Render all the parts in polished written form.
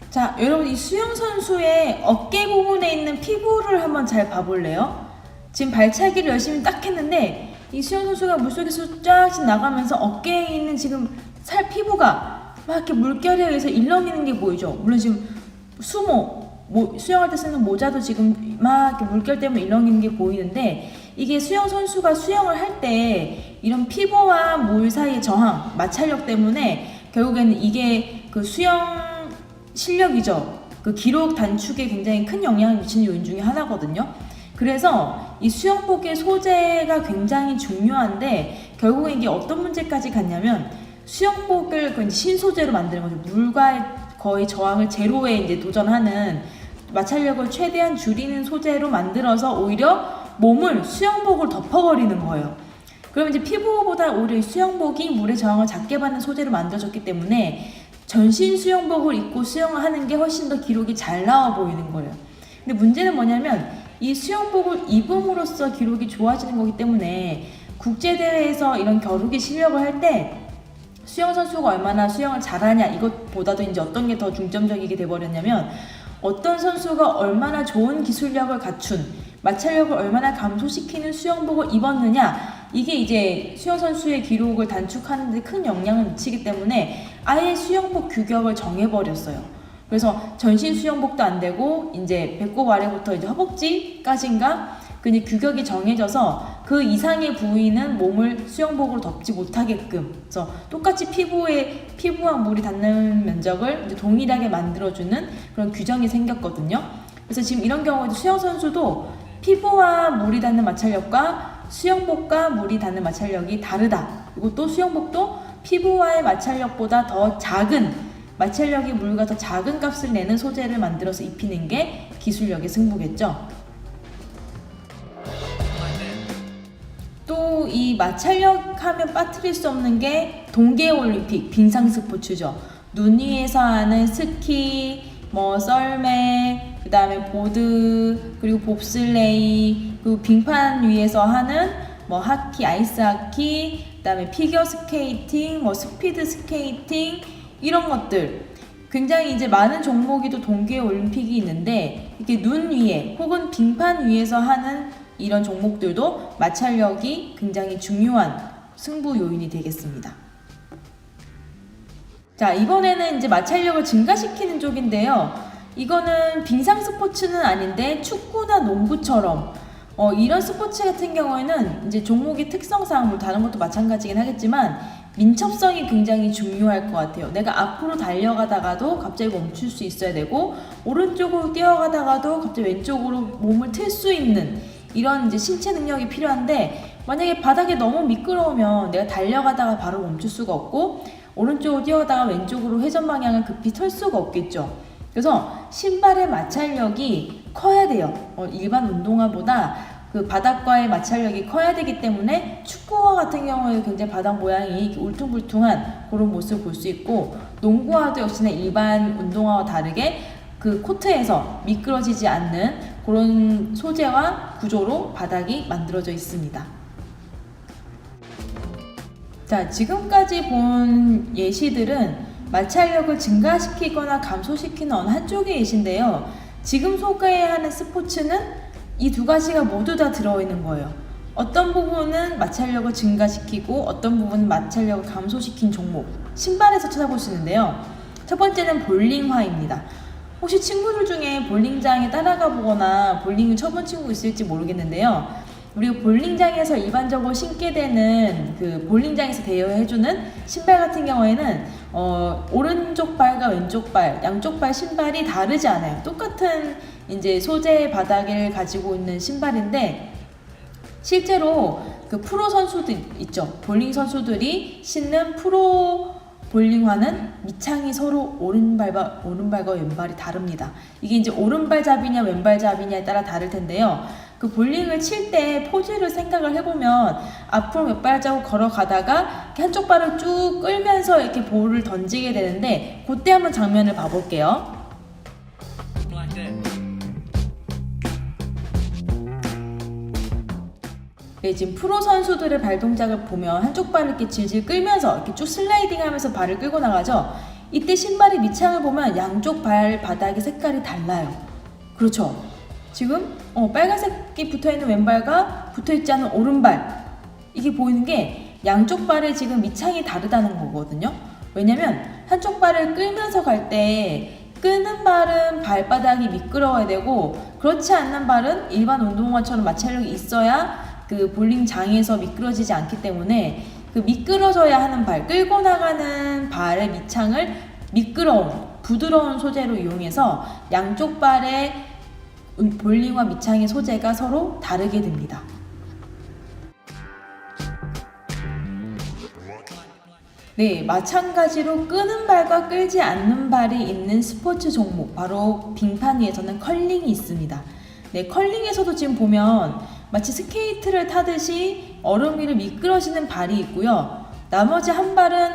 자, 여러분 이 수영 선수의 어깨 부분에 있는 피부를 한번 잘 봐볼래요? 지금 발차기를 열심히 딱 했는데 이 수영 선수가 물속에서 쫙 나가면서 어깨에 있는 지금 살 피부가 막 이렇게 물결에 의해서 일렁이는 게 보이죠? 물론 지금 수영할 때 쓰는 모자도 지금 막 이렇게 물결 때문에 일렁이는 게 보이는데 이게 수영 선수가 수영을 할 때 이런 피부와 물 사이의 저항, 마찰력 때문에 결국에는 이게 그 수영 실력이죠. 그 기록 단축에 굉장히 큰 영향을 미치는 요인 중에 하나거든요. 그래서 이 수영복의 소재가 굉장히 중요한데 결국에 이게 어떤 문제까지 갔냐면 수영복을 그 신소재로 만드는 거죠. 물과 거의 저항을 제로에 이제 도전하는 마찰력을 최대한 줄이는 소재로 만들어서 오히려 몸을 수영복을 덮어버리는 거예요. 그럼 이제 피부보다 오히려 수영복이 물의 저항을 작게 받는 소재로 만들어졌기 때문에 전신 수영복을 입고 수영을 하는 게 훨씬 더 기록이 잘 나와 보이는 거예요. 근데 문제는 뭐냐면 이 수영복을 입음으로써 기록이 좋아지는 거기 때문에 국제대회에서 이런 겨루기 실력을 할 때 수영 선수가 얼마나 수영을 잘하냐 이것보다도 이제 어떤 게 더 중점적이게 돼버렸냐면 어떤 선수가 얼마나 좋은 기술력을 갖춘 마찰력을 얼마나 감소시키는 수영복을 입었느냐 이게 이제 수영 선수의 기록을 단축하는 데 큰 영향을 미치기 때문에 아예 수영복 규격을 정해버렸어요. 그래서 전신 수영복도 안 되고 이제 배꼽 아래부터 이제 허벅지까지인가 그냥 규격이 정해져서 그 이상의 부위는 몸을 수영복으로 덮지 못하게끔 그래서 똑같이 피부와 물이 닿는 면적을 이제 동일하게 만들어주는 그런 규정이 생겼거든요. 그래서 지금 이런 경우에도 수영 선수도 피부와 물이 닿는 마찰력과 수영복과 물이 닿는 마찰력이 다르다. 그리고 또 수영복도 피부와의 마찰력보다 더 작은 마찰력이 물과 더 작은 값을 내는 소재를 만들어서 입히는 게 기술력의 승부겠죠. 또 이 마찰력 하면 빠뜨릴 수 없는 게 동계올림픽 빙상 스포츠죠. 눈 위에서 하는 스키, 썰매, 그 다음에 보드, 그리고 봅슬레이, 그리고 빙판 위에서 하는 하키, 아이스하키, 그 다음에 피겨 스케이팅, 스피드 스케이팅 이런 것들 굉장히 이제 많은 종목이 또 동계올림픽이 있는데 이렇게 눈 위에 혹은 빙판 위에서 하는 이런 종목들도 마찰력이 굉장히 중요한 승부 요인이 되겠습니다. 자, 이번에는 이제 마찰력을 증가시키는 쪽인데요. 이거는 빙상 스포츠는 아닌데 축구나 농구처럼 이런 스포츠 같은 경우에는 이제 종목의 특성상 다른 것도 마찬가지긴 하겠지만 민첩성이 굉장히 중요할 것 같아요. 내가 앞으로 달려가다가도 갑자기 멈출 수 있어야 되고 오른쪽으로 뛰어가다가도 갑자기 왼쪽으로 몸을 틀 수 있는 이런 이제 신체 능력이 필요한데 만약에 바닥이 너무 미끄러우면 내가 달려가다가 바로 멈출 수가 없고 오른쪽으로 뛰어가다가 왼쪽으로 회전 방향을 급히 틀 수가 없겠죠. 그래서 신발의 마찰력이 커야 돼요. 일반 운동화보다 그 바닥과의 마찰력이 커야 되기 때문에 축구화 같은 경우에 굉장히 바닥 모양이 울퉁불퉁한 그런 모습을 볼 수 있고 농구화도 역시나 일반 운동화와 다르게 그 코트에서 미끄러지지 않는 그런 소재와 구조로 바닥이 만들어져 있습니다. 자, 지금까지 본 예시들은 마찰력을 증가시키거나 감소시키는 어느 한쪽의 예시인데요. 지금 소개하는 스포츠는 이 두 가지가 모두 다 들어있는 거예요. 어떤 부분은 마찰력을 증가시키고 어떤 부분은 마찰력을 감소시킨 종목, 신발에서 찾아볼 수 있는데요. 첫 번째는 볼링화입니다. 혹시 친구들 중에 볼링장에 따라가 보거나 볼링을 쳐본 친구 있을지 모르겠는데요. 우리가 볼링장에서 일반적으로 신게 되는 그 볼링장에서 대여해주는 신발 같은 경우에는 오른쪽 발과 왼쪽 발, 양쪽 발 신발이 다르지 않아요. 똑같은 이제 소재의 바닥을 가지고 있는 신발인데 실제로 그 프로 선수들 있죠. 볼링 선수들이 신는 프로 볼링화는 밑창이 서로 오른발과 왼발이 다릅니다. 이게 이제 오른발잡이냐 왼발잡이냐에 따라 다를 텐데요. 그 볼링을 칠 때 포즈를 생각을 해보면 앞으로 몇 발자국 걸어가다가 한쪽 발을 쭉 끌면서 이렇게 볼을 던지게 되는데 그때 한번 장면을 봐볼게요. 네, 지금 프로 선수들의 발 동작을 보면 한쪽 발을 이렇게 질질 끌면서 이렇게 쭉 슬라이딩 하면서 발을 끌고 나가죠. 이때 신발의 밑창을 보면 양쪽 발바닥의 색깔이 달라요. 그렇죠? 지금 빨간색이 붙어있는 왼발과 붙어있지 않은 오른발, 이게 보이는 게 양쪽 발의 지금 밑창이 다르다는 거거든요. 왜냐면 한쪽 발을 끌면서 갈 때 끄는 발은 발바닥이 미끄러워야 되고, 그렇지 않는 발은 일반 운동화처럼 마찰력이 있어야 그 볼링장에서 미끄러지지 않기 때문에 그 미끄러져야 하는 발, 끌고 나가는 발의 밑창을 미끄러운 부드러운 소재로 이용해서 양쪽 발의 볼링화 밑창의 소재가 서로 다르게 됩니다. 네, 마찬가지로 끄는 발과 끌지 않는 발이 있는 스포츠 종목, 바로 빙판 위에서는 컬링이 있습니다. 네, 컬링에서도 지금 보면 마치 스케이트를 타듯이 얼음 위를 미끄러지는 발이 있고요. 나머지 한 발은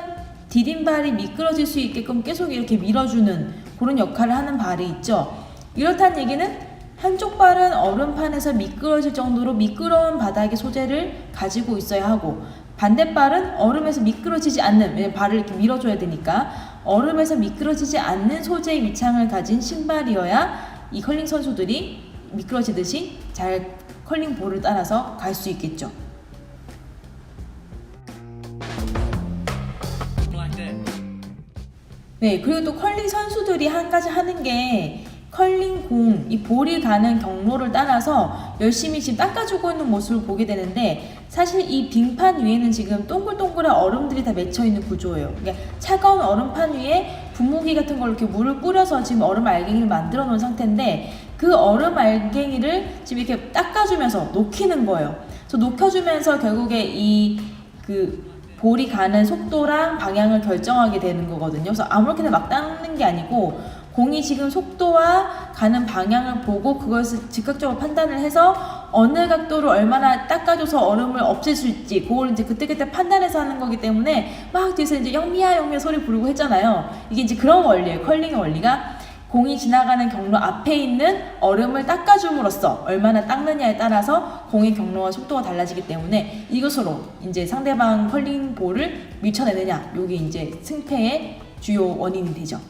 디딤발이 미끄러질 수 있게끔 계속 이렇게 밀어주는 그런 역할을 하는 발이 있죠. 이렇다는 얘기는 한쪽 발은 얼음판에서 미끄러질 정도로 미끄러운 바닥의 소재를 가지고 있어야 하고, 반대발은 얼음에서 미끄러지지 않는, 왜냐면 발을 이렇게 밀어줘야 되니까 얼음에서 미끄러지지 않는 소재의 밑창을 가진 신발이어야 이 컬링 선수들이 미끄러지듯이 잘 컬링 볼을 따라서 갈 수 있겠죠. 네, 그리고 또 컬링 선수들이 한 가지 하는 게 컬링 공, 이 볼이 가는 경로를 따라서 열심히 지금 닦아주고 있는 모습을 보게 되는데, 사실 이 빙판 위에는 지금 동글동글한 얼음들이 다 맺혀있는 구조예요. 그러니까 차가운 얼음판 위에 분무기 같은 걸로 이렇게 물을 뿌려서 지금 얼음 알갱이를 만들어 놓은 상태인데, 그 얼음 알갱이를 지금 이렇게 닦아주면서 녹이는 거예요. 그래서 녹여주면서 결국에 그 볼이 가는 속도랑 방향을 결정하게 되는 거거든요. 그래서 아무렇게나 막 닦는 게 아니고, 공이 지금 속도와 가는 방향을 보고 그것을 즉각적으로 판단을 해서 어느 각도로 얼마나 닦아줘서 얼음을 없앨 수 있지, 그걸 이제 그때그때 판단해서 하는 거기 때문에 막 뒤에서 이제 영미야 영미야 소리 부르고 했잖아요. 이게 이제 그런 원리예요. 컬링의 원리가 공이 지나가는 경로 앞에 있는 얼음을 닦아줌으로써 얼마나 닦느냐에 따라서 공의 경로와 속도가 달라지기 때문에 이것으로 이제 상대방 컬링 볼을 밀쳐내느냐, 요게 이제 승패의 주요 원인이 되죠.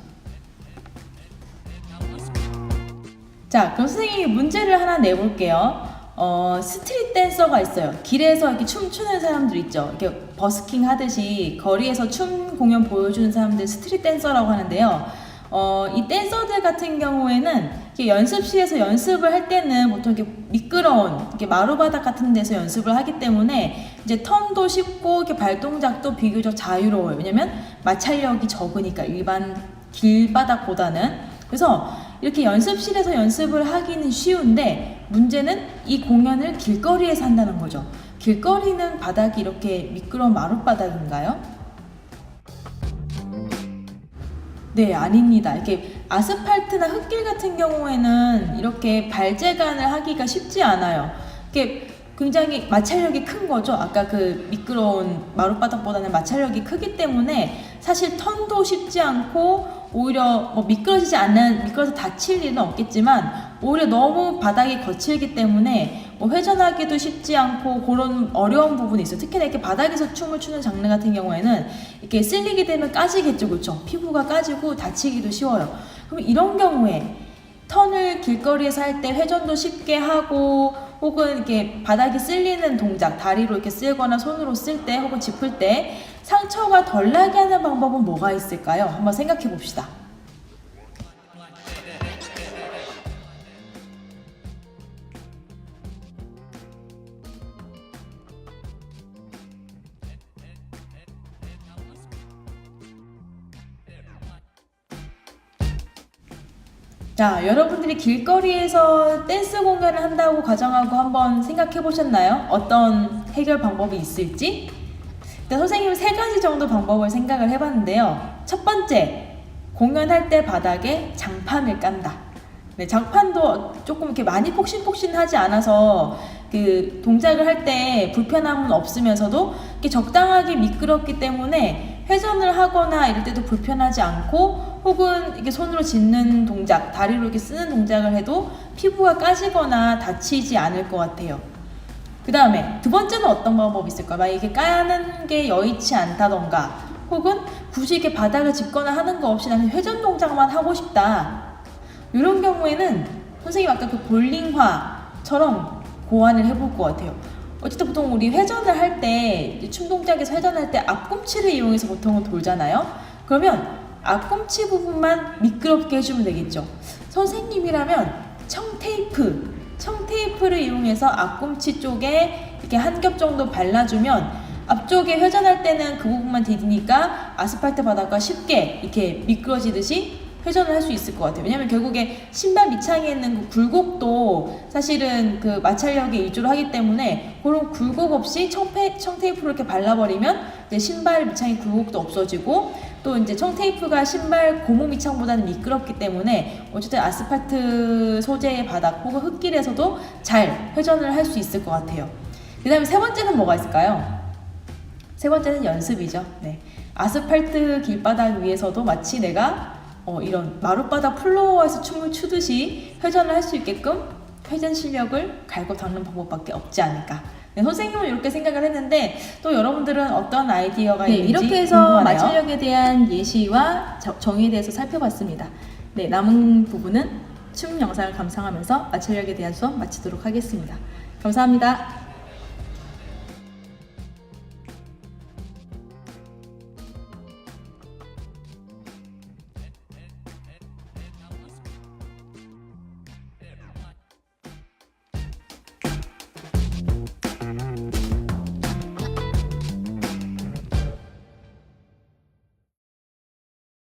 자, 그럼 선생님이 문제를 하나 내볼게요. 스트릿 댄서가 있어요. 길에서 이렇게 춤추는 사람들 있죠. 이렇게 버스킹 하듯이 거리에서 춤 공연 보여주는 사람들 스트릿 댄서라고 하는데요. 이 댄서들 같은 경우에는 이렇게 연습실에서 연습을 할 때는 보통 이렇게 미끄러운 이렇게 마루바닥 같은 데서 연습을 하기 때문에 이제 턴도 쉽고 이렇게 발동작도 비교적 자유로워요. 왜냐면 마찰력이 적으니까, 일반 길바닥보다는. 그래서 이렇게 연습실에서 연습을 하기는 쉬운데, 문제는 이 공연을 길거리에서 한다는 거죠. 길거리는 바닥이 이렇게 미끄러운 마룻바닥인가요? 네, 아닙니다. 이렇게 아스팔트나 흙길 같은 경우에는 이렇게 발재간을 하기가 쉽지 않아요. 이렇게 굉장히 마찰력이 큰 거죠. 아까 그 미끄러운 마룻바닥보다는 마찰력이 크기 때문에 사실 턴도 쉽지 않고, 오히려 미끄러져서 다칠 일은 없겠지만 오히려 너무 바닥이 거칠기 때문에 회전하기도 쉽지 않고 그런 어려운 부분이 있어요. 특히나 이렇게 바닥에서 춤을 추는 장르 같은 경우에는 이렇게 쓸리게 되면 까지겠죠, 그렇죠? 피부가 까지고 다치기도 쉬워요. 그럼 이런 경우에 턴을 길거리에서 할 때 회전도 쉽게 하고, 혹은 이렇게 바닥이 쓸리는 동작, 다리로 이렇게 쓸거나 손으로 쓸 때, 혹은 짚을 때 상처가 덜 나게 하는 방법은 뭐가 있을까요? 한번 생각해 봅시다. 자, 여러분들이 길거리에서 댄스 공연을 한다고 가정하고 한번 생각해 보셨나요? 어떤 해결 방법이 있을지? 일단 선생님은 3가지 정도 방법을 생각을 해봤는데요. 첫 번째, 공연할 때 바닥에 장판을 깐다. 네, 장판도 조금 이렇게 많이 폭신폭신하지 않아서 그 동작을 할 때 불편함은 없으면서도 이렇게 적당하게 미끄럽기 때문에 회전을 하거나 이럴 때도 불편하지 않고, 혹은 이렇게 손으로 짚는 동작, 다리로 이렇게 쓰는 동작을 해도 피부가 까지거나 다치지 않을 것 같아요. 그 다음에 두 번째는 어떤 방법이 있을까요? 만약에 까는 게 여의치 않다던가, 혹은 굳이 이렇게 바닥을 짚거나 하는 거 없이 나는 회전 동작만 하고 싶다. 이런 경우에는 선생님 아까 그 볼링화처럼 고안을 해볼 것 같아요. 어쨌든 보통 우리 회전을 할 때, 춤 동작에서 회전할 때 앞꿈치를 이용해서 보통은 돌잖아요. 그러면 앞꿈치 부분만 미끄럽게 해주면 되겠죠. 선생님이라면 청테이프를 이용해서 앞꿈치 쪽에 이렇게 한 겹 정도 발라주면 앞쪽에 회전할 때는 그 부분만 디디니까 아스팔트 바닥과 쉽게 이렇게 미끄러지듯이 회전을 할 수 있을 것 같아요. 왜냐면 결국에 신발 밑창에 있는 그 굴곡도 사실은 그 마찰력에 일조를 하기 때문에 그런 굴곡 없이 청테이프로 이렇게 발라버리면 이제 신발 밑창의 굴곡도 없어지고 또 이제 청테이프가 신발 고무 밑창보다는 미끄럽기 때문에 어쨌든 아스팔트 소재의 바닥 혹은 흙길에서도 잘 회전을 할 수 있을 것 같아요. 그 다음에 세 번째는 뭐가 있을까요? 세 번째는 연습이죠. 네. 아스팔트 길바닥 위에서도 마치 내가 이런 마룻바닥 플로어에서 춤을 추듯이 회전을 할 수 있게끔 회전 실력을 갈고 닦는 방법밖에 없지 않을까. 네, 선생님은 이렇게 생각을 했는데 또 여러분들은 어떤 아이디어가 있는지 이렇게 해서 궁금하네요. 마찰력에 대한 예시와 정의에 대해서 살펴봤습니다. 네, 남은 부분은 춤 영상을 감상하면서 마찰력에 대한 수업 마치도록 하겠습니다. 감사합니다.